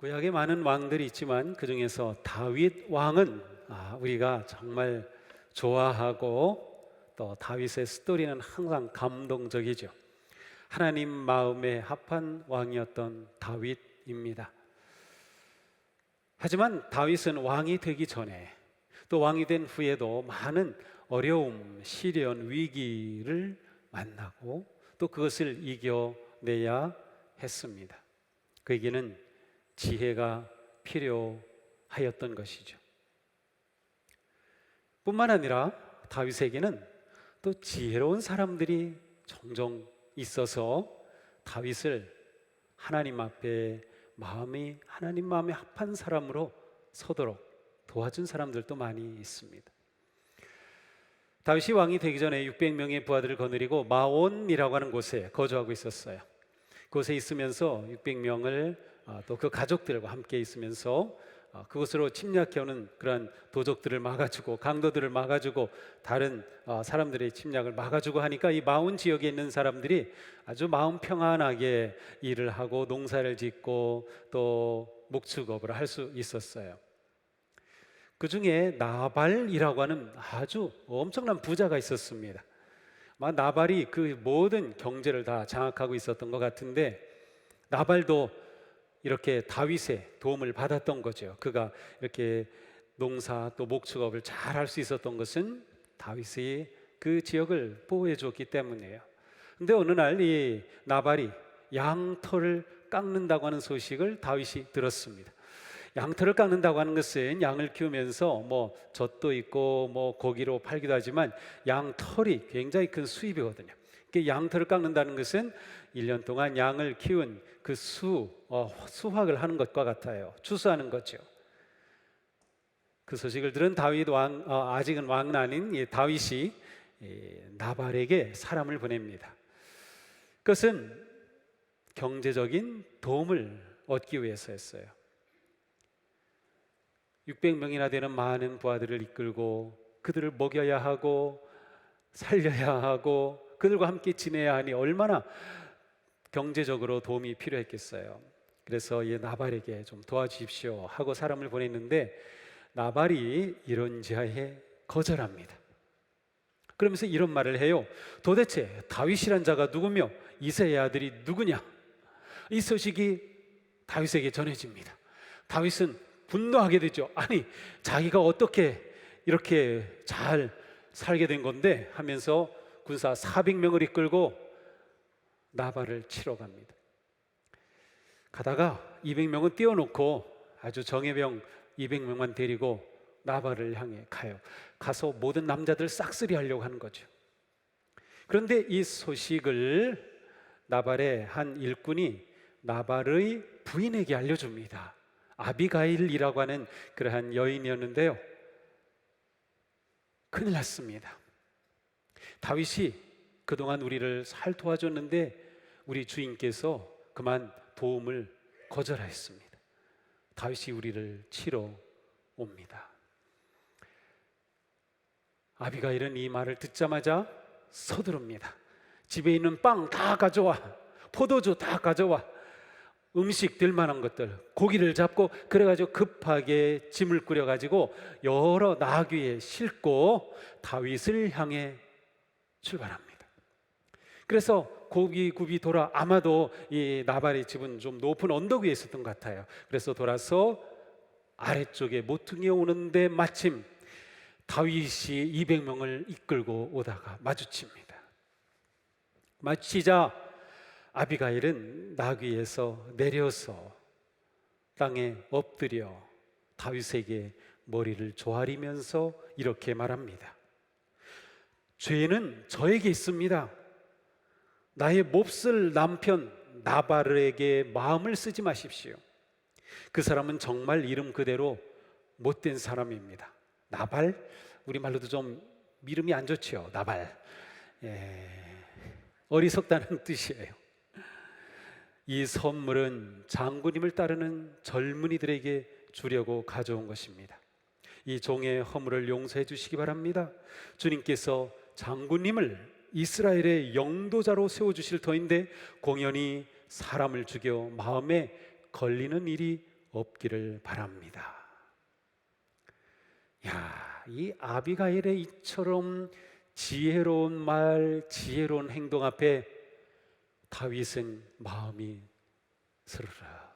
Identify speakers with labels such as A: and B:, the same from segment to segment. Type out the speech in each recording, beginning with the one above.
A: 구약에 많은 왕들이 있지만 그 중에서 다윗 왕은 우리가 정말 좋아하고 또 다윗의 스토리는 항상 감동적이죠. 하나님 마음에 합한 왕이었던 다윗입니다. 하지만 다윗은 왕이 되기 전에 또 왕이 된 후에도 많은 어려움, 시련, 위기를 만나고 또 그것을 이겨내야 했습니다. 그에게는 지혜가 필요하였던 것이죠. 뿐만 아니라 다윗에게는 또 지혜로운 사람들이 종종 있어서 다윗을 하나님 앞에 하나님 마음에 합한 사람으로 서도록 도와준 사람들도 많이 있습니다. 다윗이 왕이 되기 전에 600명의 부하들을 거느리고 마온이라고 하는 곳에 거주하고 있었어요. 그곳에 있으면서 600명을 또 그 가족들과 함께 있으면서 그곳으로 침략해오는 그러한 도적들을 막아주고 강도들을 막아주고 다른 사람들의 침략을 막아주고 하니까 이 마온 지역에 있는 사람들이 아주 마음 평안하게 일을 하고 농사를 짓고 또 목축업을 할 수 있었어요. 그 중에 나발이라고 하는 아주 엄청난 부자가 있었습니다. 나발이 그 모든 경제를 다 장악하고 있었던 것 같은데 나발도 이렇게 다윗의 도움을 받았던 거죠. 그가 이렇게 농사 또 목축업을 잘 할 수 있었던 것은 다윗이 그 지역을 보호해 줬기 때문이에요. 근데 어느 날 이 나발이 양털을 깎는다고 하는 소식을 다윗이 들었습니다. 양털을 깎는다고 하는 것은 양을 키우면서 젖도 있고 고기로 팔기도 하지만 양털이 굉장히 큰 수입이거든요. 양털을 깎는다는 것은 1년 동안 양을 키운 그 수확을 하는 것과 같아요. 추수하는 거죠. 그 소식을 들은 다윗 왕, 아직은 왕은 아닌 다윗이 나발에게 사람을 보냅니다. 그것은 경제적인 도움을 얻기 위해서였어요. 600명이나 되는 많은 부하들을 이끌고 그들을 먹여야 하고 살려야 하고 그들과 함께 지내야 하니 얼마나 경제적으로 도움이 필요했겠어요. 그래서 이 나발에게 좀 도와주십시오 하고 사람을 보냈는데 나발이 이런지하에 거절합니다. 그러면서 이런 말을 해요. 도대체 다윗이란 자가 누구며 이새의 아들이 누구냐? 이 소식이 다윗에게 전해집니다. 다윗은 분노하게 되죠. 아니, 자기가 어떻게 이렇게 잘 살게 된 건데 하면서 군사 400명을 이끌고 나발을 치러 갑니다. 가다가 200명은 띄워놓고 아주 정예병 200명만 데리고 나발을 향해 가요. 가서 모든 남자들 싹쓸이 하려고 하는 거죠. 그런데 이 소식을 나발의 한 일꾼이 나발의 부인에게 알려줍니다. 아비가일이라고 하는 그러한 여인이었는데요. 큰일 났습니다. 다윗이 그동안 우리를 잘 도와줬는데 우리 주인께서 그만 도움을 거절하였습니다. 다윗이 우리를 치러 옵니다. 아비가일은 이 말을 듣자마자 서두릅니다. 집에 있는 빵 다 가져와, 포도주 다 가져와, 음식 될 만한 것들, 고기를 잡고 그래가지고 급하게 짐을 꾸려가지고 여러 나귀에 싣고 다윗을 향해 출발합니다. 그래서 고비고비 돌아 아마도 이 나발의 집은 좀 높은 언덕 위에 있었던 것 같아요. 그래서 돌아서 아래쪽에 모퉁이에 오는데 마침 다윗이 200명을 이끌고 오다가 마주칩니다. 마주치자 아비가일은 나귀에서 내려서 땅에 엎드려 다윗에게 머리를 조아리면서 이렇게 말합니다. 죄는 저에게 있습니다. 나의 몹쓸 남편 나발에게 마음을 쓰지 마십시오. 그 사람은 정말 이름 그대로 못된 사람입니다. 나발? 우리말로도 좀 이름이 안 좋죠. 나발. 어리석다는 뜻이에요. 이 선물은 장군님을 따르는 젊은이들에게 주려고 가져온 것입니다. 이 종의 허물을 용서해 주시기 바랍니다. 주님께서 장군님을 이스라엘의 영도자로 세워주실 터인데 공연히 사람을 죽여 마음에 걸리는 일이 없기를 바랍니다. 야, 이 아비가일의 이처럼 지혜로운 말, 지혜로운 행동 앞에 다윗은 마음이 스르르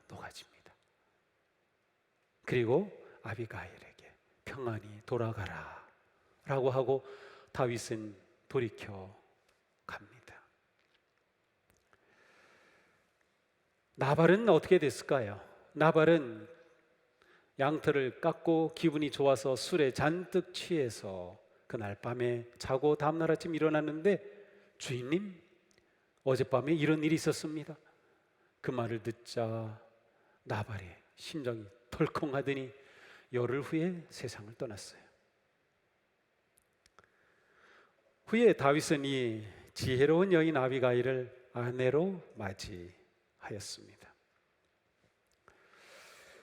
A: 녹아집니다. 그리고 아비가일에게 평안히 돌아가라 라고 하고 다윗은 돌이켜 갑니다. 나발은 어떻게 됐을까요? 나발은 양털을 깎고 기분이 좋아서 술에 잔뜩 취해서 그날 밤에 자고 다음날 아침 일어났는데, 주인님, 어젯밤에 이런 일이 있었습니다. 그 말을 듣자 나발의 심장이 덜컹하더니 열흘 후에 세상을 떠났어요. 후에 다윗은 이 지혜로운 여인 아비가일을 아내로 맞이하였습니다.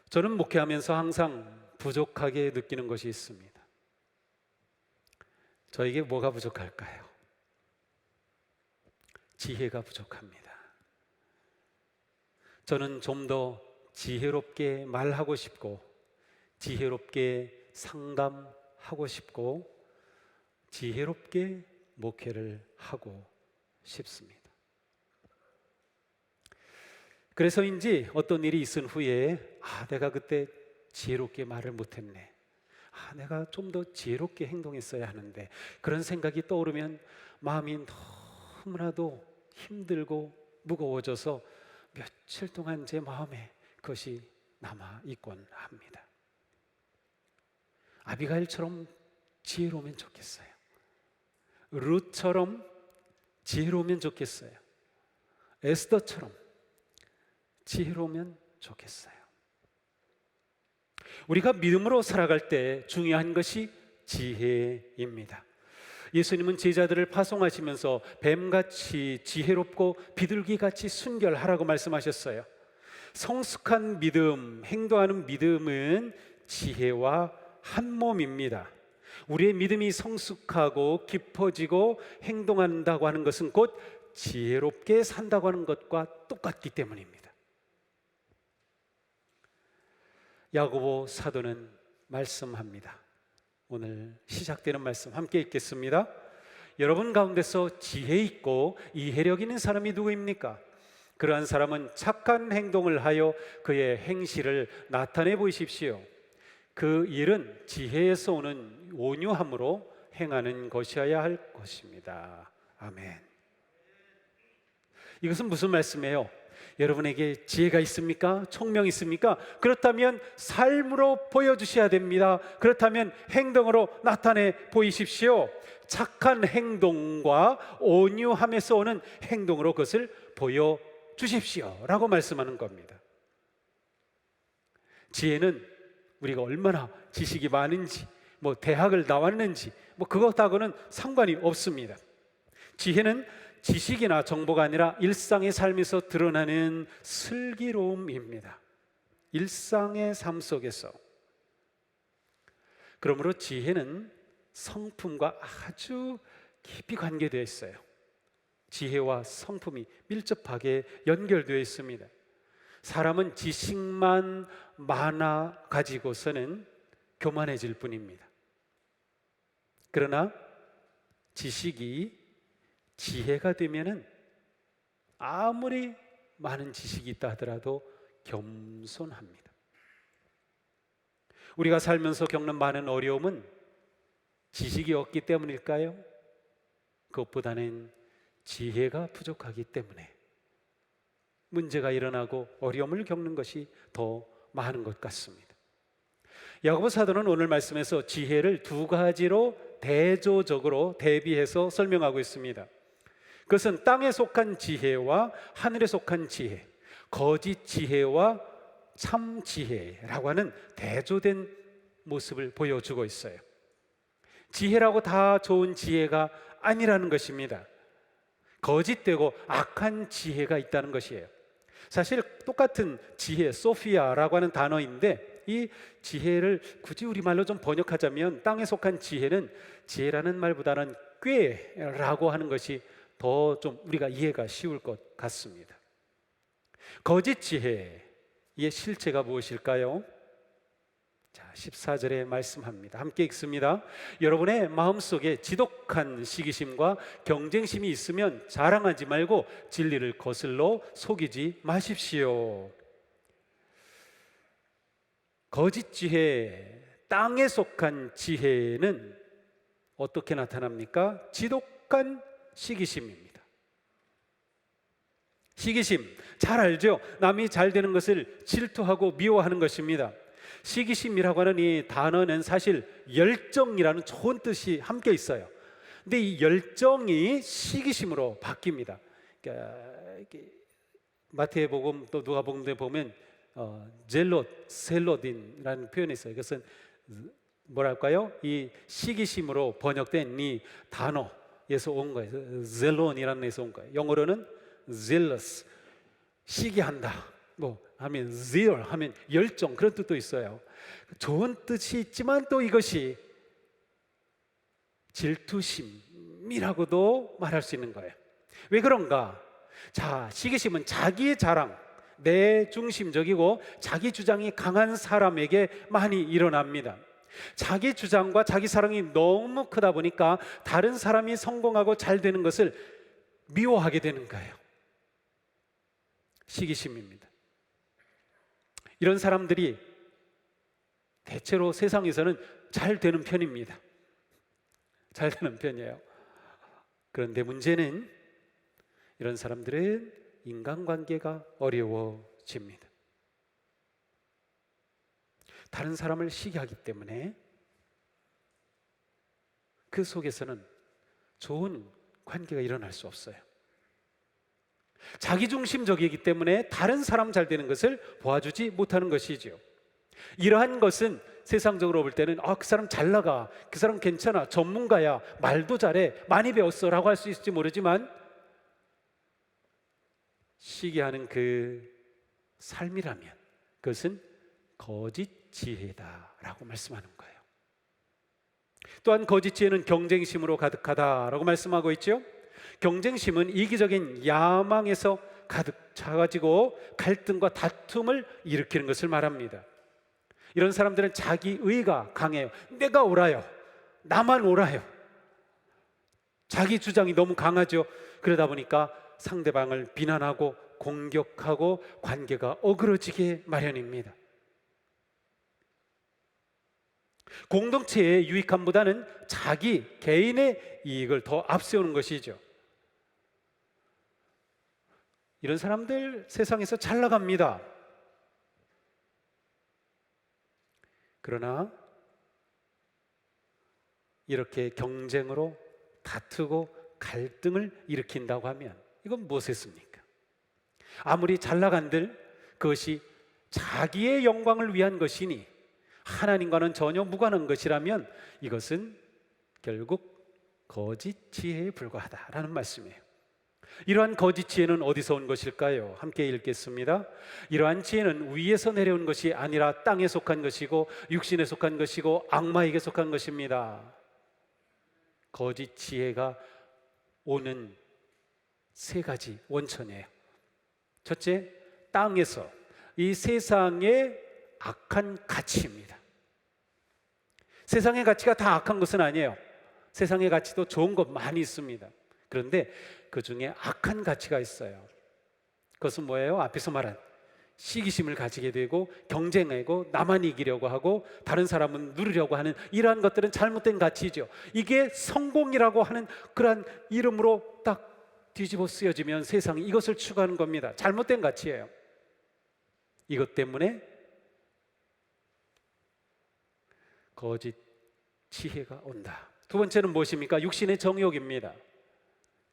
A: 저는 목회하면서 항상 부족하게 느끼는 것이 있습니다. 저에게 뭐가 부족할까요? 지혜가 부족합니다. 저는 좀 더 지혜롭게 말하고 싶고, 지혜롭게 상담하고 싶고, 지혜롭게 목회를 하고 싶습니다. 그래서인지 어떤 일이 있은 후에 내가 그때 지혜롭게 말을 못했네, 내가 좀 더 지혜롭게 행동했어야 하는데, 그런 생각이 떠오르면 마음이 너무나도 힘들고 무거워져서 며칠 동안 제 마음에 그것이 남아있곤 합니다. 아비가일처럼 지혜로우면 좋겠어요. 룻처럼 지혜로우면 좋겠어요. 에스더처럼 지혜로우면 좋겠어요. 우리가 믿음으로 살아갈 때 중요한 것이 지혜입니다. 예수님은 제자들을 파송하시면서 뱀같이 지혜롭고 비둘기같이 순결하라고 말씀하셨어요. 성숙한 믿음, 행동하는 믿음은 지혜와 한 몸입니다. 우리의 믿음이 성숙하고 깊어지고 행동한다고 하는 것은 곧 지혜롭게 산다고 하는 것과 똑같기 때문입니다. 야고보 사도는 말씀합니다. 오늘 시작되는 말씀 함께 읽겠습니다. 여러분 가운데서 지혜 있고 이해력 있는 사람이 누구입니까? 그러한 사람은 착한 행동을 하여 그의 행실을 나타내 보이십시오. 그 일은 지혜에서 오는 온유함으로 행하는 것이어야 할 것입니다. 아멘. 이것은 무슨 말씀이에요? 여러분에게 지혜가 있습니까? 총명이 있습니까? 그렇다면 삶으로 보여주셔야 됩니다. 그렇다면 행동으로 나타내 보이십시오. 착한 행동과 온유함에서 오는 행동으로 그것을 보여주십시오 라고 말씀하는 겁니다. 지혜는 우리가 얼마나 지식이 많은지, 대학을 나왔는지, 그것하고는 상관이 없습니다. 지혜는 지식이나 정보가 아니라 일상의 삶에서 드러나는 슬기로움입니다. 일상의 삶 속에서. 그러므로 지혜는 성품과 아주 깊이 관계되어 있어요. 지혜와 성품이 밀접하게 연결되어 있습니다. 사람은 지식만 많아 가지고서는 교만해질 뿐입니다. 그러나 지식이 지혜가 되면은 아무리 많은 지식이 있다 하더라도 겸손합니다. 우리가 살면서 겪는 많은 어려움은 지식이 없기 때문일까요? 그것보다는 지혜가 부족하기 때문에 문제가 일어나고 어려움을 겪는 것이 더 많은 것 같습니다. 야고보 사도는 오늘 말씀에서 지혜를 두 가지로 대조적으로 대비해서 설명하고 있습니다. 그것은 땅에 속한 지혜와 하늘에 속한 지혜, 거짓 지혜와 참 지혜라고 하는 대조된 모습을 보여주고 있어요. 지혜라고 다 좋은 지혜가 아니라는 것입니다. 거짓되고 악한 지혜가 있다는 것이에요. 사실 똑같은 지혜, 소피아라고 하는 단어인데, 이 지혜를 굳이 우리말로 좀 번역하자면 땅에 속한 지혜는 지혜라는 말보다는 꾀라고 하는 것이 더 좀 우리가 이해가 쉬울 것 같습니다. 거짓 지혜, 이의 실체가 무엇일까요? 자, 14절에 말씀합니다. 함께 읽습니다. 여러분의 마음속에 지독한 시기심과 경쟁심이 있으면 자랑하지 말고 진리를 거슬러 속이지 마십시오. 거짓 지혜, 땅에 속한 지혜는 어떻게 나타납니까? 지독한 시기심입니다. 시기심, 잘 알죠? 남이 잘 되는 것을 질투하고 미워하는 것입니다. 시기심이라고 하는 이 단어는 사실 열정이라는 좋은 뜻이 함께 있어요. 근데 이 열정이 시기심으로 바뀝니다. 그러니까 마태복음 또 누가복음에 보면 셀롯이라는 표현이 있어요. 이것은 뭐랄까요? 이 시기심으로 번역된 이 단어에서 온 거예요. 젤론이라는 데서 온 거예요. 영어로는 zealous, 시기한다. 뭐 하면 zeal 하면 열정, 그런 뜻도 있어요. 좋은 뜻이 있지만 또 이것이 질투심이라고도 말할 수 있는 거예요. 왜 그런가? 자, 시기심은 자기의 자랑, 내 중심적이고 자기 주장이 강한 사람에게 많이 일어납니다. 자기 주장과 자기 사랑이 너무 크다 보니까 다른 사람이 성공하고 잘 되는 것을 미워하게 되는 거예요. 시기심입니다. 이런 사람들이 대체로 세상에서는 잘 되는 편입니다. 잘 되는 편이에요. 그런데 문제는 이런 사람들은 인간관계가 어려워집니다. 다른 사람을 시기하기 때문에 그 속에서는 좋은 관계가 일어날 수 없어요. 자기중심적이기 때문에 다른 사람 잘 되는 것을 도와주지 못하는 것이지요. 이러한 것은 세상적으로 볼 때는 그 사람 잘 나가, 그 사람 괜찮아, 전문가야, 말도 잘해, 많이 배웠어 라고 할 수 있을지 모르지만 시기하는 그 삶이라면 그것은 거짓 지혜다라고 말씀하는 거예요. 또한 거짓 지혜는 경쟁심으로 가득하다라고 말씀하고 있죠. 경쟁심은 이기적인 야망에서 가득 차가지고 갈등과 다툼을 일으키는 것을 말합니다. 이런 사람들은 자기의가 강해요. 내가 옳아요, 나만 옳아요. 자기 주장이 너무 강하죠. 그러다 보니까 상대방을 비난하고 공격하고 관계가 어그러지게 마련입니다. 공동체의 유익함보다는 자기 개인의 이익을 더 앞세우는 것이죠. 이런 사람들 세상에서 잘 나갑니다. 그러나 이렇게 경쟁으로 다투고 갈등을 일으킨다고 하면 이건 무엇이겠습니까? 아무리 잘 나간들 그것이 자기의 영광을 위한 것이니 하나님과는 전혀 무관한 것이라면 이것은 결국 거짓 지혜에 불과하다라는 말씀이에요. 이러한 거짓 지혜는 어디서 온 것일까요? 함께 읽겠습니다. 이러한 지혜는 위에서 내려온 것이 아니라 땅에 속한 것이고 육신에 속한 것이고 악마에게 속한 것입니다. 거짓 지혜가 오는 세 가지 원천이에요. 첫째, 땅에서 이 세상의 악한 가치입니다. 세상의 가치가 다 악한 것은 아니에요. 세상의 가치도 좋은 것 많이 있습니다. 그런데 그 중에 악한 가치가 있어요. 그것은 뭐예요? 앞에서 말한 시기심을 가지게 되고 경쟁하고 나만 이기려고 하고 다른 사람은 누리려고 하는 이러한 것들은 잘못된 가치죠. 이게 성공이라고 하는 그러한 이름으로 딱 뒤집어 쓰여지면 세상이 이것을 추구하는 겁니다. 잘못된 가치예요. 이것 때문에 거짓 지혜가 온다. 두 번째는 무엇입니까? 육신의 정욕입니다.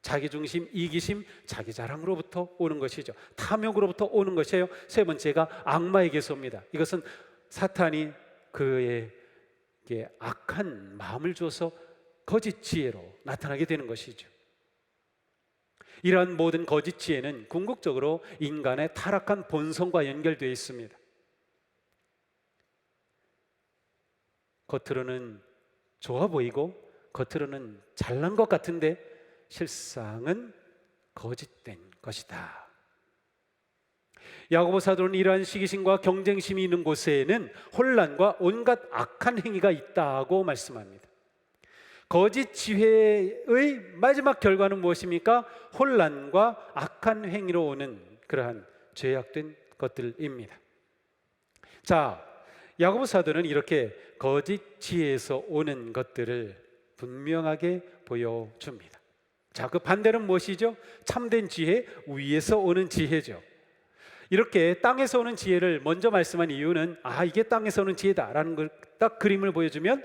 A: 자기중심, 이기심, 자기 자랑으로부터 오는 것이죠. 탐욕으로부터 오는 것이에요. 세 번째가 악마에게서 옵니다. 이것은 사탄이 그에게 악한 마음을 줘서 거짓 지혜로 나타나게 되는 것이죠. 이러한 모든 거짓 지혜는 궁극적으로 인간의 타락한 본성과 연결되어 있습니다. 겉으로는 좋아 보이고 겉으로는 잘난 것 같은데 실상은 거짓된 것이다. 야고보 사도는 이러한 시기심과 경쟁심이 있는 곳에는 혼란과 온갖 악한 행위가 있다고 말씀합니다. 거짓 지혜의 마지막 결과는 무엇입니까? 혼란과 악한 행위로 오는 그러한 죄악된 것들입니다. 자, 야고보 사도는 이렇게 거짓 지혜에서 오는 것들을 분명하게 보여줍니다. 자, 그 반대는 무엇이죠? 참된 지혜, 위에서 오는 지혜죠. 이렇게 땅에서 오는 지혜를 먼저 말씀한 이유는 이게 땅에서 오는 지혜다라는 걸 딱 그림을 보여주면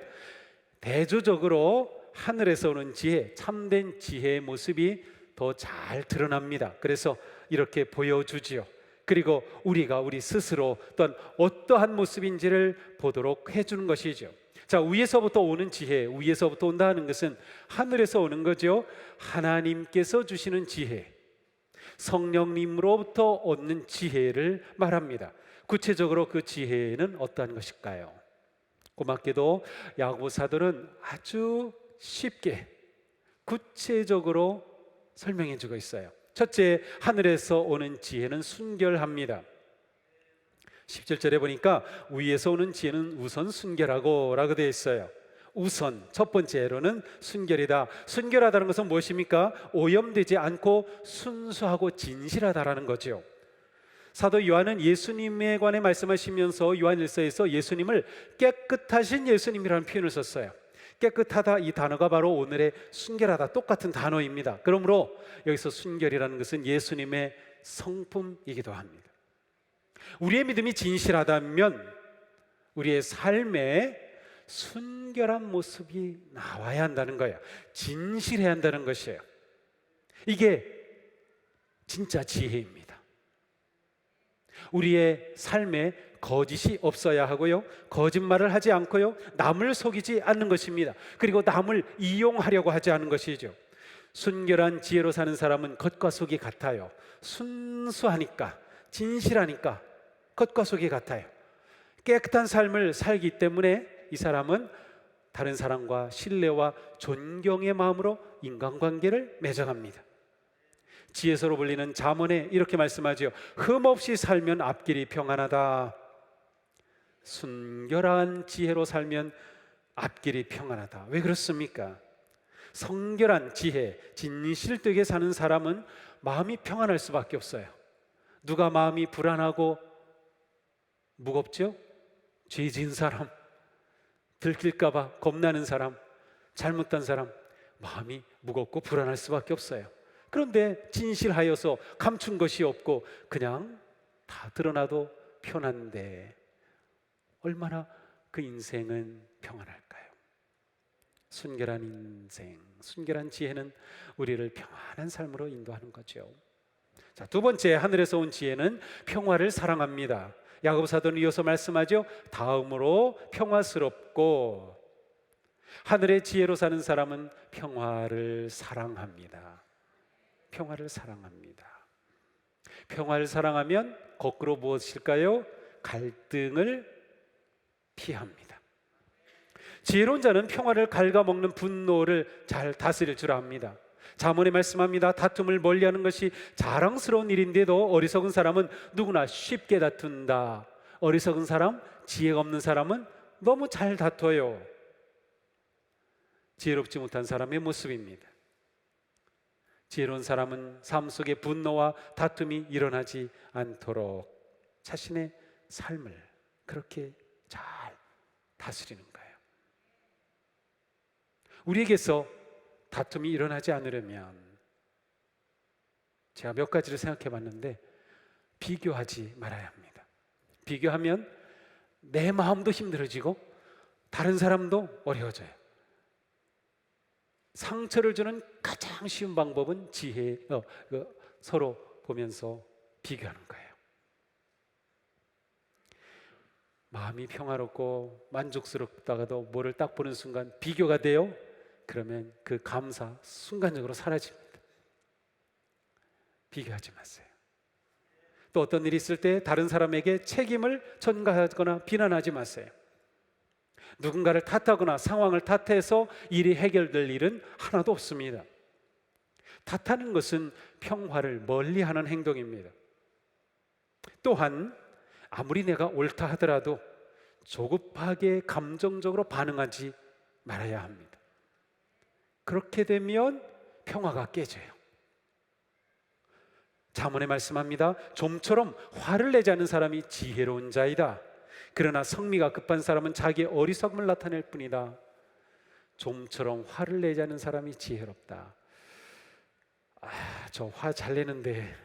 A: 대조적으로 하늘에서 오는 지혜, 참된 지혜의 모습이 더 잘 드러납니다. 그래서 이렇게 보여주지요. 그리고 우리가 우리 스스로 또한 어떠한 모습인지를 보도록 해주는 것이죠. 자, 위에서부터 오는 지혜, 위에서부터 온다는 것은 하늘에서 오는 거죠. 하나님께서 주시는 지혜, 성령님으로부터 얻는 지혜를 말합니다. 구체적으로 그 지혜는 어떠한 것일까요? 고맙게도 야고보 사도는 아주 쉽게 구체적으로 설명해 주고 있어요. 첫째, 하늘에서 오는 지혜는 순결합니다. 17절에 보니까 위에서 오는 지혜는 우선 순결하고 라고 되어 있어요. 우선 첫 번째로는 순결이다. 순결하다는 것은 무엇입니까? 오염되지 않고 순수하고 진실하다라는 거죠. 사도 요한은 예수님에 관해 말씀하시면서 요한일서에서 예수님을 깨끗하신 예수님이라는 표현을 썼어요. 깨끗하다, 이 단어가 바로 오늘의 순결하다 똑같은 단어입니다. 그러므로 여기서 순결이라는 것은 예수님의 성품이기도 합니다. 우리의 믿음이 진실하다면 우리의 삶에 순결한 모습이 나와야 한다는 거예요. 진실해야 한다는 것이에요. 이게 진짜 지혜입니다. 우리의 삶에 거짓이 없어야 하고요, 거짓말을 하지 않고요, 남을 속이지 않는 것입니다. 그리고 남을 이용하려고 하지 않는 것이죠. 순결한 지혜로 사는 사람은 겉과 속이 같아요. 순수하니까, 진실하니까 겉과 속이 같아요. 깨끗한 삶을 살기 때문에 이 사람은 다른 사람과 신뢰와 존경의 마음으로 인간관계를 맺어갑니다. 지혜서로 불리는 잠언에 이렇게 말씀하죠. 흠없이 살면 앞길이 평안하다. 순결한 지혜로 살면 앞길이 평안하다. 왜 그렇습니까? 성결한 지혜, 진실되게 사는 사람은 마음이 평안할 수밖에 없어요. 누가 마음이 불안하고 무겁죠? 죄 지은 사람, 들킬까 봐 겁나는 사람, 잘못한 사람, 마음이 무겁고 불안할 수밖에 없어요. 그런데 진실하여서 감춘 것이 없고 그냥 다 드러나도 편한데 얼마나 그 인생은 평안할까요? 순결한 인생, 순결한 지혜는 우리를 평안한 삶으로 인도하는 거죠. 자, 두 번째, 하늘에서 온 지혜는 평화를 사랑합니다. 야고보 사도는 이어서 말씀하죠. 다음으로 평화스럽고, 하늘의 지혜로 사는 사람은 평화를 사랑합니다. 평화를 사랑합니다. 평화를 사랑하면 거꾸로 무엇일까요? 갈등을 피합니다. 지혜로운 자는 평화를 갉아먹는 분노를 잘 다스릴 줄 압니다. 잠언에 말씀합니다. 다툼을 멀리하는 것이 자랑스러운 일인데도 어리석은 사람은 누구나 쉽게 다툰다. 어리석은 사람, 지혜가 없는 사람은 너무 잘 다퉈요. 지혜롭지 못한 사람의 모습입니다. 지혜로운 사람은 삶 속에 분노와 다툼이 일어나지 않도록 자신의 삶을 그렇게 잘 다스리는 거예요. 우리에게서 다툼이 일어나지 않으려면 제가 몇 가지를 생각해 봤는데 비교하지 말아야 합니다. 비교하면 내 마음도 힘들어지고 다른 사람도 어려워져요. 상처를 주는 가장 쉬운 방법은 서로 보면서 비교하는 거예요. 마음이 평화롭고 만족스럽다가도 뭐를 딱 보는 순간 비교가 돼요. 그러면 그 감사 순간적으로 사라집니다. 비교하지 마세요. 또 어떤 일이 있을 때 다른 사람에게 책임을 전가하거나 비난하지 마세요. 누군가를 탓하거나 상황을 탓해서 일이 해결될 일은 하나도 없습니다. 탓하는 것은 평화를 멀리하는 행동입니다. 또한 아무리 내가 옳다 하더라도 조급하게 감정적으로 반응하지 말아야 합니다. 그렇게 되면 평화가 깨져요. 잠언에 말씀합니다. 좀처럼 화를 내지 않는 사람이 지혜로운 자이다. 그러나 성미가 급한 사람은 자기의 어리석음을 나타낼 뿐이다. 좀처럼 화를 내지 않는 사람이 지혜롭다. 저 화 잘 내는데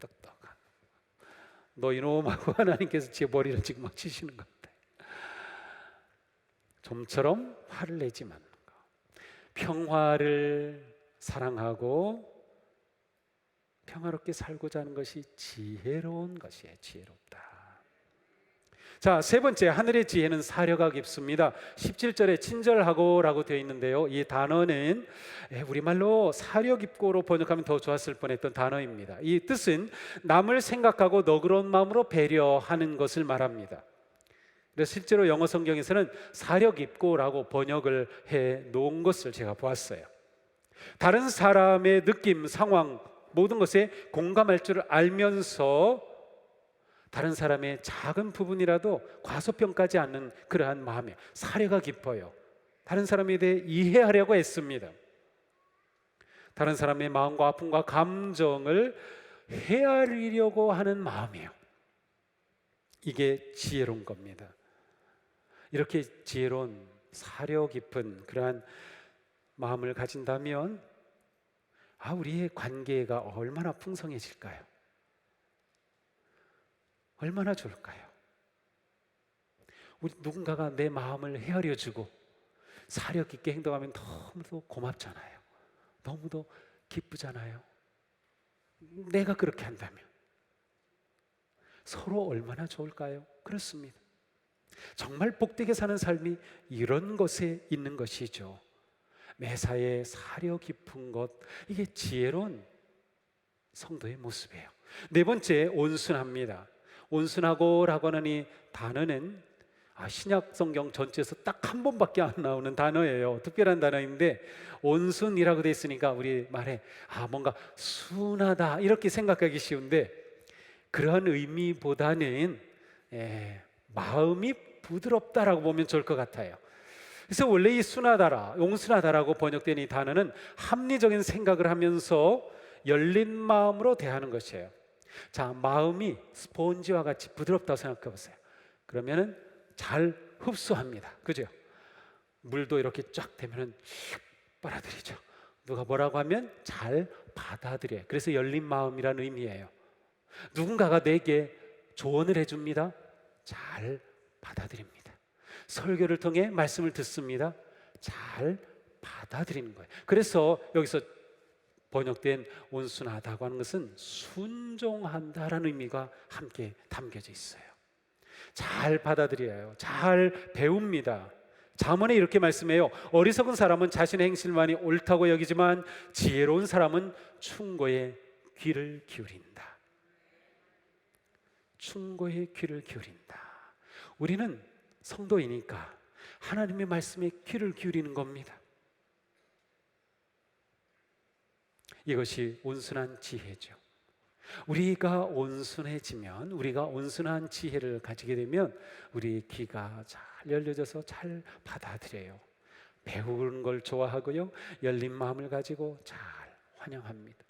A: 똑똑한 너 이놈하고 하나님께서 제 머리를 지금 막 치시는 것 같아요. 좀처럼 화를 내지 않는 것, 평화를 사랑하고 평화롭게 살고자 하는 것이 지혜로운 것이에요. 지혜롭다. 자, 세 번째, 하늘의 지혜는 사려가 깊습니다. 17절에 친절하고 라고 되어 있는데요, 이 단어는 우리말로 사려 깊고로 번역하면 더 좋았을 뻔했던 단어입니다. 이 뜻은 남을 생각하고 너그러운 마음으로 배려하는 것을 말합니다. 그래서 실제로 영어 성경에서는 사려 깊고라고 번역을 해 놓은 것을 제가 보았어요. 다른 사람의 느낌, 상황, 모든 것에 공감할 줄 알면서 다른 사람의 작은 부분이라도 과소평가하지 않는 그러한 마음에 사려가 깊어요. 다른 사람에 대해 이해하려고 애씁니다. 다른 사람의 마음과 아픔과 감정을 헤아리려고 하는 마음이에요. 이게 지혜로운 겁니다. 이렇게 지혜로운 사려 깊은 그러한 마음을 가진다면 우리의 관계가 얼마나 풍성해질까요? 얼마나 좋을까요? 우리 누군가가 내 마음을 헤아려주고 사려 깊게 행동하면 너무도 고맙잖아요. 너무도 기쁘잖아요. 내가 그렇게 한다면 서로 얼마나 좋을까요? 그렇습니다. 정말 복되게 사는 삶이 이런 것에 있는 것이죠. 매사에 사려 깊은 것, 이게 지혜로운 성도의 모습이에요. 네 번째, 온순합니다. 온순하고 라고 하는 이 단어는 신약 성경 전체에서 딱 한 번밖에 안 나오는 단어예요. 특별한 단어인데 온순이라고 되어 있으니까 우리 말에 뭔가 순하다 이렇게 생각하기 쉬운데, 그러한 의미보다는 마음이 부드럽다라고 보면 좋을 것 같아요. 그래서 원래 이 순하다라, 온순하다라고 번역된 이 단어는 합리적인 생각을 하면서 열린 마음으로 대하는 것이에요. 자, 마음이 스폰지와 같이 부드럽다고 생각해 보세요. 그러면은 잘 흡수합니다. 그죠? 물도 이렇게 쫙 되면은 빨아들이죠. 누가 뭐라고 하면 잘 받아들여요. 그래서 열린 마음이라는 의미예요. 누군가가 내게 조언을 해줍니다. 잘 받아들입니다. 설교를 통해 말씀을 듣습니다. 잘 받아들이는 거예요. 그래서 여기서 번역된 온순하다고 하는 것은 순종한다라는 의미가 함께 담겨져 있어요. 잘 받아들여요. 잘 배웁니다. 잠언에 이렇게 말씀해요. 어리석은 사람은 자신의 행실만이 옳다고 여기지만 지혜로운 사람은 충고에 귀를 기울인다. 충고에 귀를 기울인다. 우리는 성도이니까 하나님의 말씀에 귀를 기울이는 겁니다. 이것이 온순한 지혜죠. 우리가 온순해지면, 우리가 온순한 지혜를 가지게 되면 우리 귀가 잘 열려져서 잘 받아들여요. 배우는 걸 좋아하고요, 열린 마음을 가지고 잘 환영합니다.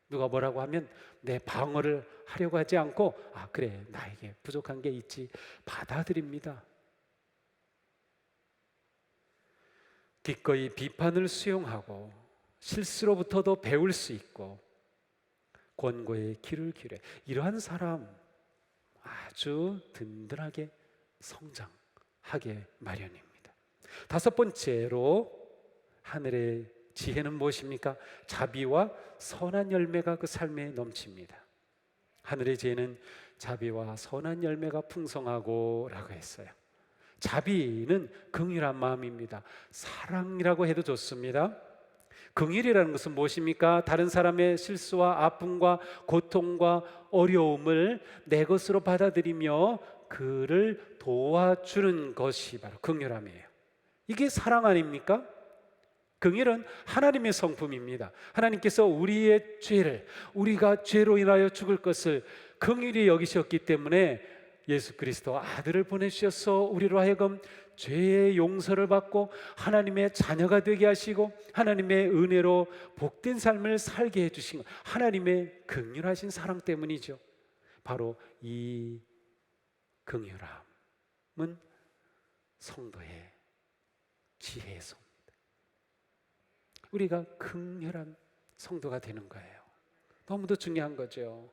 A: 누가 뭐라고 하면 내 방어를 하려고 하지 않고 그래, 나에게 부족한 게 있지, 받아들입니다. 기꺼이 비판을 수용하고 실수로부터도 배울 수 있고 권고에 귀를 기울여, 이러한 사람 아주 든든하게 성장하게 마련입니다. 다섯 번째로 하늘의 지혜는 무엇입니까? 자비와 선한 열매가 그 삶에 넘칩니다. 하늘의 지혜는 자비와 선한 열매가 풍성하고 라고 했어요. 자비는 긍휼한 마음입니다. 사랑이라고 해도 좋습니다. 긍휼이라는 것은 무엇입니까? 다른 사람의 실수와 아픔과 고통과 어려움을 내 것으로 받아들이며 그를 도와주는 것이 바로 긍휼함이에요. 이게 사랑 아닙니까? 긍휼은 하나님의 성품입니다. 하나님께서 우리의 죄를, 우리가 죄로 인하여 죽을 것을 긍휼히 여기셨기 때문에 예수 그리스도 아들을 보내주셔서 우리로 하여금 죄의 용서를 받고 하나님의 자녀가 되게 하시고 하나님의 은혜로 복된 삶을 살게 해주신 것, 하나님의 긍휼하신 사랑 때문이죠. 바로 이 긍휼함은 성도의 지혜의 성입니다. 우리가 긍휼한 성도가 되는 거예요. 너무도 중요한 거죠.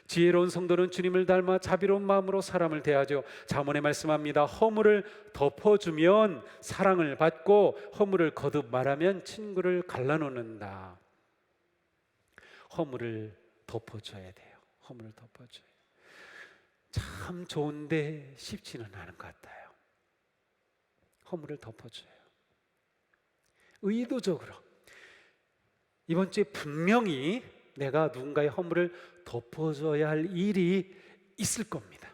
A: 지혜로운 성도는 주님을 닮아 자비로운 마음으로 사람을 대하죠. 잠언에 말씀합니다. 허물을 덮어주면 사랑을 받고 허물을 거듭 말하면 친구를 갈라놓는다. 허물을 덮어줘야 돼요. 허물을 덮어줘야 돼요. 참 좋은데 쉽지는 않은 것 같아요. 허물을 덮어줘요. 의도적으로 이번 주에 분명히 내가 누군가의 허물을 덮어줘야 할 일이 있을 겁니다.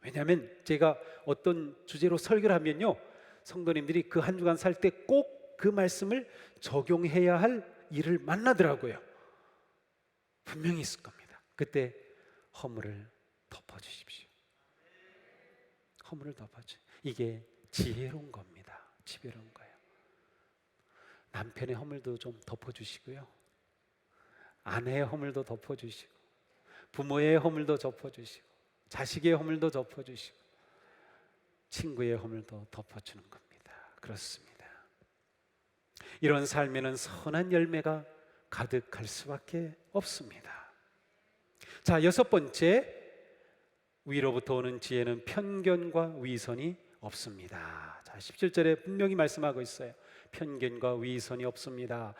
A: 왜냐하면 제가 어떤 주제로 설교를 하면요, 성도님들이 그 한 주간 살 때 꼭 그 말씀을 적용해야 할 일을 만나더라고요. 분명히 있을 겁니다. 그때 허물을 덮어주십시오. 허물을 덮어줘. 이게 지혜로운 겁니다. 지혜로운 거예요. 남편의 허물도 좀 덮어주시고요, 아내의 허물도 덮어주시고, 부모의 허물도 덮어주시고, 자식의 허물도 덮어주시고, 친구의 허물도 덮어주는 겁니다. 그렇습니다. 이런 삶에는 선한 열매가 가득할 수밖에 없습니다. 자, 6번째, 위로부터 오는 지혜는 편견과 위선이 없습니다. 자, 17절에 분명히 말씀하고 있어요. 편견과 위선이 없습니다.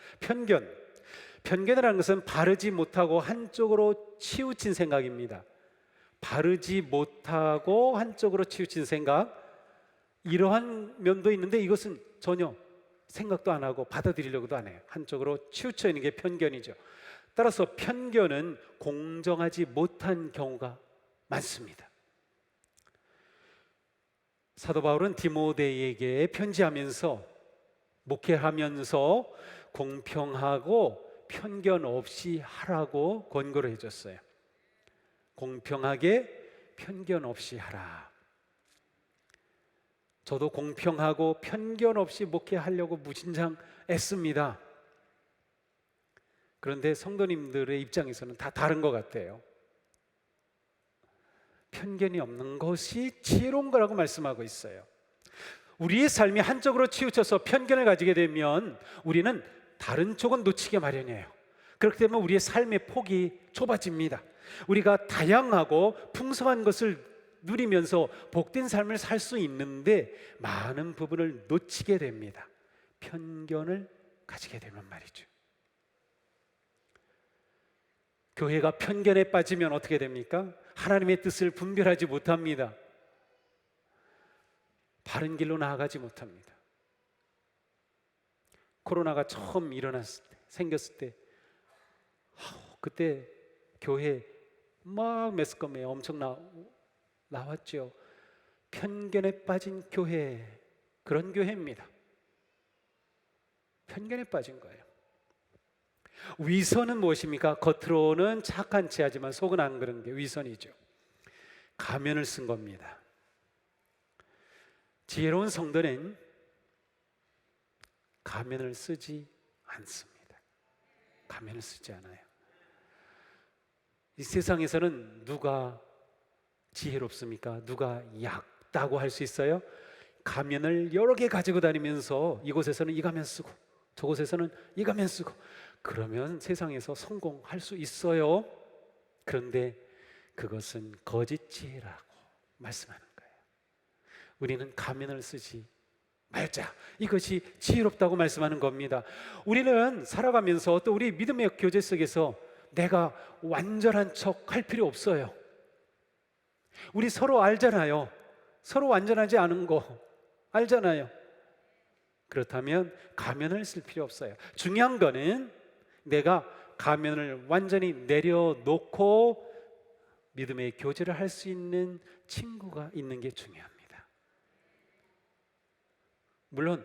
A: 편견이라는 것은 바르지 못하고 한쪽으로 치우친 생각입니다. 바르지 못하고 한쪽으로 치우친 생각, 이러한 면도 있는데 이것은 전혀 생각도 안 하고 받아들이려고도 안 해요. 한쪽으로 치우쳐 있는 게 편견이죠. 따라서 편견은 공정하지 못한 경우가 많습니다. 사도 바울은 디모데에게 편지하면서, 목회하면서 공평하고 편견 없이 하라고 권고를 해줬어요. 공평하게 편견 없이 하라. 저도 공평하고 편견 없이 목회하려고 무진장 애씁니다. 그런데 성도님들의 입장에서는 다 다른 것 같아요. 편견이 없는 것이 지혜로운 거라고 말씀하고 있어요. 우리의 삶이 한쪽으로 치우쳐서 편견을 가지게 되면 우리는 다른 쪽은 놓치게 마련이에요. 그렇기 때문에 우리의 삶의 폭이 좁아집니다. 우리가 다양하고 풍성한 것을 누리면서 복된 삶을 살 수 있는데 많은 부분을 놓치게 됩니다. 편견을 가지게 되면 말이죠. 교회가 편견에 빠지면 어떻게 됩니까? 하나님의 뜻을 분별하지 못합니다. 바른 길로 나아가지 못합니다. 코로나가 처음 생겼을 때, 그때 교회 막 매스컴에 엄청 나왔죠. 편견에 빠진 교회, 그런 교회입니다. 편견에 빠진 거예요. 위선은 무엇입니까? 겉으로는 착한 체하지만 속은 안 그런 게 위선이죠. 가면을 쓴 겁니다. 지혜로운 성도는 가면을 쓰지 않습니다. 가면을 쓰지 않아요. 이 세상에서는 누가 지혜롭습니까? 누가 얕다고 할 수 있어요? 가면을 여러 개 가지고 다니면서 이곳에서는 이 가면 쓰고 저곳에서는 이 가면 쓰고, 그러면 세상에서 성공할 수 있어요. 그런데 그것은 거짓 지혜라고 말씀하는 거예요. 우리는 가면을 쓰지 말자, 이것이 지혜롭다고 말씀하는 겁니다. 우리는 살아가면서 또 우리 믿음의 교제 속에서 내가 완전한 척 할 필요 없어요. 우리 서로 알잖아요. 서로 완전하지 않은 거 알잖아요. 그렇다면 가면을 쓸 필요 없어요. 중요한 거는 내가 가면을 완전히 내려놓고 믿음의 교제를 할 수 있는 친구가 있는 게 중요합니다. 물론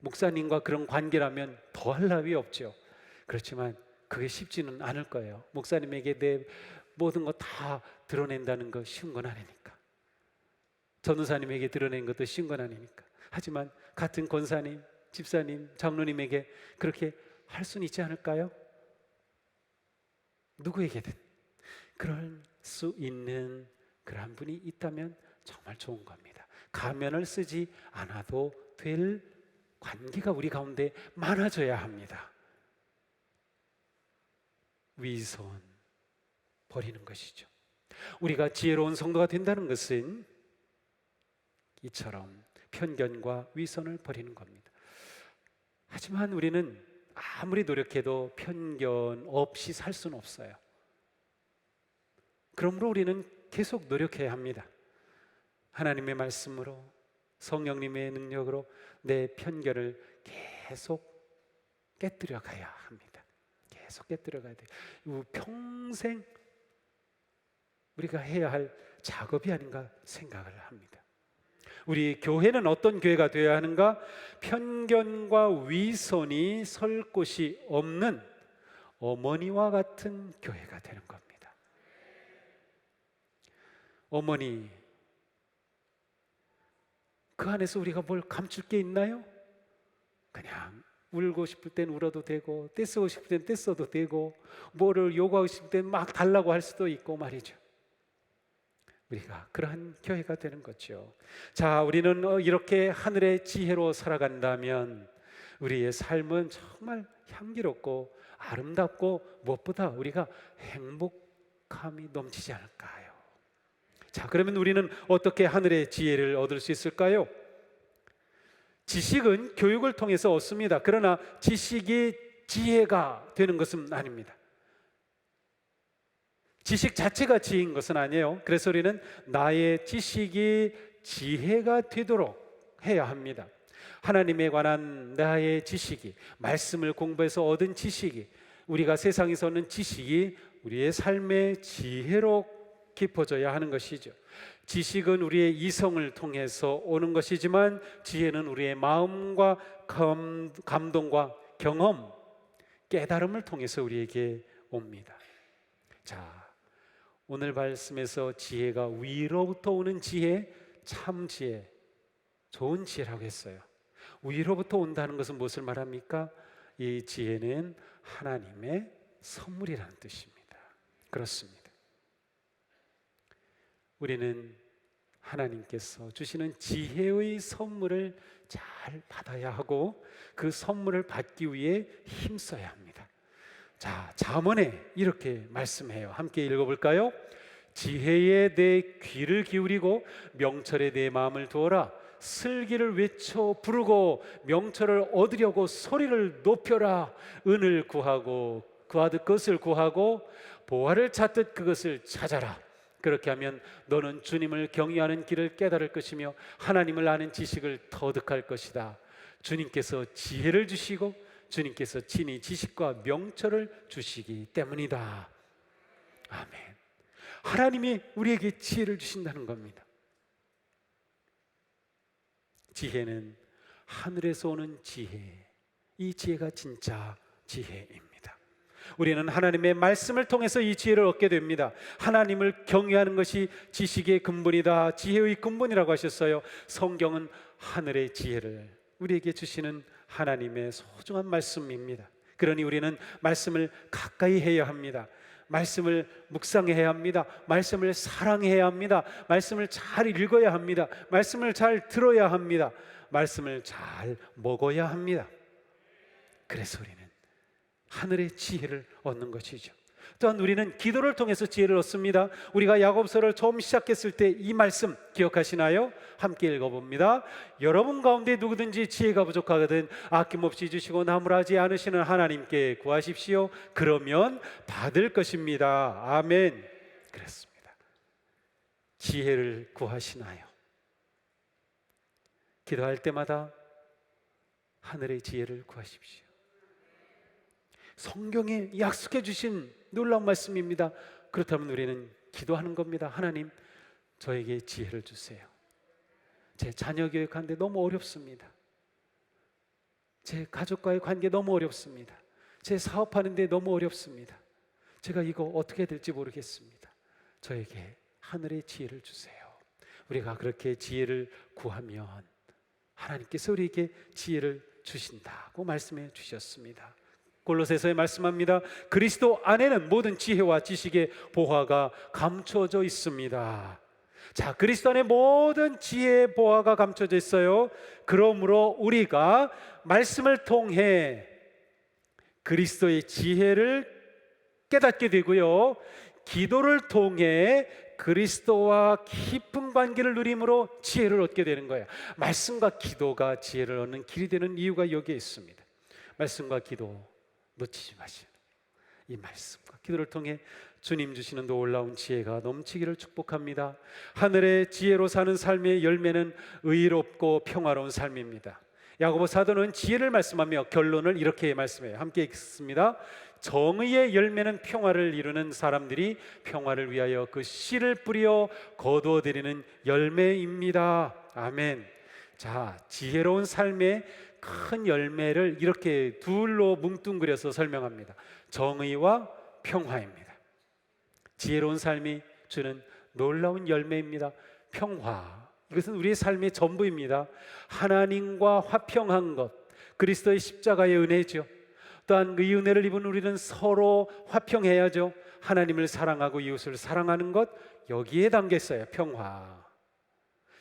A: 목사님과 그런 관계라면 더할 나위 없죠. 그렇지만 그게 쉽지는 않을 거예요. 목사님에게 내 모든 거 다 드러낸다는 거 쉬운 건 아니니까. 전도사님에게 드러낸 것도 쉬운 건 아니니까. 하지만 같은 권사님, 집사님, 장로님에게 그렇게 할 수는 있지 않을까요? 누구에게든 그럴 수 있는 그런 분이 있다면 정말 좋은 겁니다. 가면을 쓰지 않아도 될 관계가 우리 가운데 많아져야 합니다. 위선 버리는 것이죠. 우리가 지혜로운 성도가 된다는 것은 이처럼 편견과 위선을 버리는 겁니다. 하지만 우리는 아무리 노력해도 편견 없이 살 수는 없어요. 그러므로 우리는 계속 노력해야 합니다. 하나님의 말씀으로, 성령님의 능력으로 내 편견을 계속 깨뜨려 가야 합니다. 계속 깨뜨려 가야 돼요. 평생 우리가 해야 할 작업이 아닌가 생각을 합니다. 우리 교회는 어떤 교회가 되어야 하는가? 편견과 위선이 설 곳이 없는 어머니와 같은 교회가 되는 겁니다. 어머니, 그 안에서 우리가 뭘 감출 게 있나요? 그냥 울고 싶을 땐 울어도 되고, 떼쓰고 싶을 땐 떼써도 되고, 뭐를 요구하고 싶을 땐 막 달라고 할 수도 있고 말이죠. 우리가 그러한 교회가 되는 거죠. 자, 우리는 이렇게 하늘의 지혜로 살아간다면 우리의 삶은 정말 향기롭고 아름답고 무엇보다 우리가 행복함이 넘치지 않을까요? 자, 그러면 우리는 어떻게 하늘의 지혜를 얻을 수 있을까요? 지식은 교육을 통해서 얻습니다. 그러나 지식이 지혜가 되는 것은 아닙니다. 지식 자체가 지혜인 것은 아니에요. 그래서 우리는 나의 지식이 지혜가 되도록 해야 합니다. 하나님에 관한 나의 지식이, 말씀을 공부해서 얻은 지식이, 우리가 세상에서 얻는 지식이 우리의 삶의 지혜로 깊어져야 하는 것이죠. 지식은 우리의 이성을 통해서 오는 것이지만 지혜는 우리의 마음과 감동과 경험, 깨달음을 통해서 우리에게 옵니다. 자, 오늘 말씀에서 지혜가 위로부터 오는 지혜, 참 지혜, 좋은 지혜라고 했어요. 위로부터 온다는 것은 무엇을 말합니까? 이 지혜는 하나님의 선물이라는 뜻입니다. 그렇습니다. 우리는 하나님께서 주시는 지혜의 선물을 잘 받아야 하고 그 선물을 받기 위해 힘써야 합니다. 자, 잠언에 이렇게 말씀해요. 함께 읽어볼까요? 지혜에 내 귀를 기울이고 명철에 내 마음을 두어라. 슬기를 외쳐 부르고 명철을 얻으려고 소리를 높여라. 은을 구하고 구하듯 그것을 구하고 보화를 찾듯 그것을 찾아라. 그렇게 하면 너는 주님을 경외하는 길을 깨달을 것이며 하나님을 아는 지식을 터득할 것이다. 주님께서 지혜를 주시고 주님께서 친히 지식과 명철을 주시기 때문이다. 아멘. 하나님이 우리에게 지혜를 주신다는 겁니다. 지혜는 하늘에서 오는 지혜, 이 지혜가 진짜 지혜입니다. 우리는 하나님의 말씀을 통해서 이 지혜를 얻게 됩니다. 하나님을 경외하는 것이 지식의 근본이다, 지혜의 근본이라고 하셨어요. 성경은 하늘의 지혜를 우리에게 주시는 하나님의 소중한 말씀입니다. 그러니 우리는 말씀을 가까이 해야 합니다. 말씀을 묵상해야 합니다. 말씀을 사랑해야 합니다. 말씀을 잘 읽어야 합니다. 말씀을 잘 들어야 합니다. 말씀을 잘 먹어야 합니다. 그래서 우리는 하늘의 지혜를 얻는 것이죠. 또한 우리는 기도를 통해서 지혜를 얻습니다. 우리가 야고보서를 처음 시작했을 때 이 말씀 기억하시나요? 함께 읽어봅니다. 여러분 가운데 누구든지 지혜가 부족하거든 아낌없이 주시고 나무라지 않으시는 하나님께 구하십시오. 그러면 받을 것입니다. 아멘. 그렇습니다. 지혜를 구하시나요? 기도할 때마다 하늘의 지혜를 구하십시오. 성경에 약속해 주신 놀라운 말씀입니다. 그렇다면 우리는 기도하는 겁니다. 하나님, 저에게 지혜를 주세요. 제 자녀 교육하는데 너무 어렵습니다. 제 가족과의 관계 너무 어렵습니다. 제 사업하는데 너무 어렵습니다. 제가 이거 어떻게 될지 모르겠습니다. 저에게 하늘의 지혜를 주세요. 우리가 그렇게 지혜를 구하면 하나님께서 우리에게 지혜를 주신다고 말씀해 주셨습니다. 골로새서에 말씀합니다. 그리스도 안에는 모든 지혜와 지식의 보화가 감춰져 있습니다. 자, 그리스도 안에 모든 지혜의 보화가 감춰져 있어요. 그러므로 우리가 말씀을 통해 그리스도의 지혜를 깨닫게 되고요, 기도를 통해 그리스도와 깊은 관계를 누림으로 지혜를 얻게 되는 거예요. 말씀과 기도가 지혜를 얻는 길이 되는 이유가 여기에 있습니다. 말씀과 기도 놓치지 마시는, 이 말씀과 기도를 통해 주님 주시는 놀라운 지혜가 넘치기를 축복합니다. 하늘의 지혜로 사는 삶의 열매는 의롭고 평화로운 삶입니다. 야고보 사도는 지혜를 말씀하며 결론을 이렇게 말씀해요. 함께 읽습니다. 정의의 열매는 평화를 이루는 사람들이 평화를 위하여 그 씨를 뿌려 거두어들이는 열매입니다. 아멘. 자, 지혜로운 삶의 큰 열매를 이렇게 둘로 뭉뚱그려서 설명합니다. 정의와 평화입니다. 지혜로운 삶이 주는 놀라운 열매입니다. 평화, 이것은 우리의 삶의 전부입니다. 하나님과 화평한 것, 그리스도의 십자가의 은혜죠. 또한 이 은혜를 입은 우리는 서로 화평해야죠. 하나님을 사랑하고 이웃을 사랑하는 것, 여기에 담겨 있어요. 평화.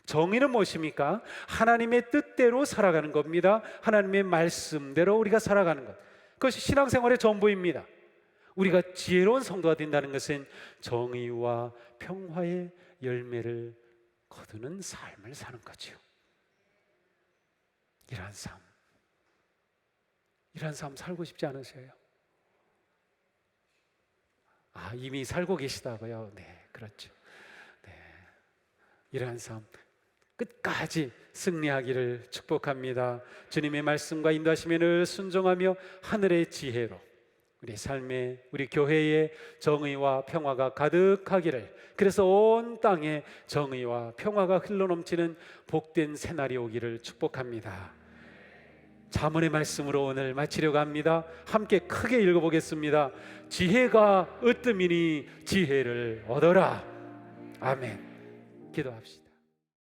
A: 정의는 무엇입니까? 하나님의 뜻대로 살아가는 겁니다. 하나님의 말씀대로 우리가 살아가는 것, 그것이 신앙생활의 전부입니다. 우리가 지혜로운 성도가 된다는 것은 정의와 평화의 열매를 거두는 삶을 사는 거죠. 이러한 삶 살고 싶지 않으세요? 아, 이미 살고 계시다고요? 네, 그렇죠. 네, 이러한 삶 끝까지 승리하기를 축복합니다. 주님의 말씀과 인도하심에 늘 순종하며 하늘의 지혜로 우리 삶에, 우리 교회에 정의와 평화가 가득하기를, 그래서 온 땅에 정의와 평화가 흘러넘치는 복된 새날이 오기를 축복합니다. 잠언의 말씀으로 오늘 마치려고 합니다. 함께 크게 읽어보겠습니다. 지혜가 으뜸이니 지혜를 얻어라. 아멘. 기도합시다.